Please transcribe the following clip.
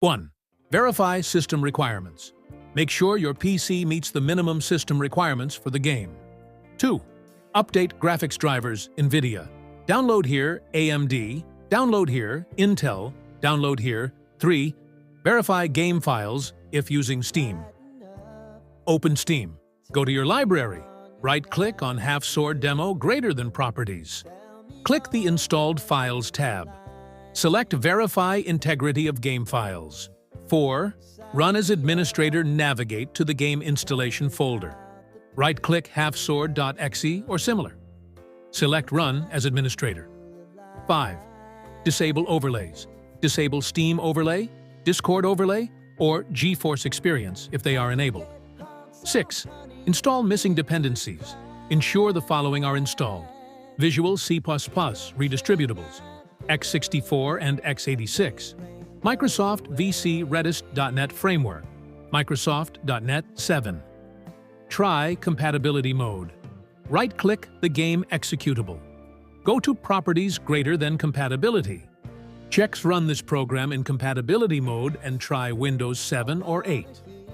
1. Verify system requirements. Make sure your PC meets the minimum system requirements for the game. 2. Update graphics drivers, NVIDIA. Download here AMD, download here Intel, download here. 3. Verify game files if using Steam. Open Steam. Go to your library. Right-click on Half-Sword Demo greater than Properties. Click the Installed Files tab. Select Verify Integrity of Game Files. 4. Run as administrator, navigate to the game installation folder. Right-click halfsword.exe or similar. Select Run as administrator. 5. Disable overlays. Disable Steam overlay, Discord overlay, or GeForce Experience if they are enabled. 6. Install missing dependencies. Ensure the following are installed: Visual C++ redistributables, x64 and x86, Microsoft VC Redis.NET Framework, Microsoft.NET 7. Try compatibility mode. Right-click the game executable. Go to Properties greater than Compatibility. Check run this program in compatibility mode and try Windows 7 or 8.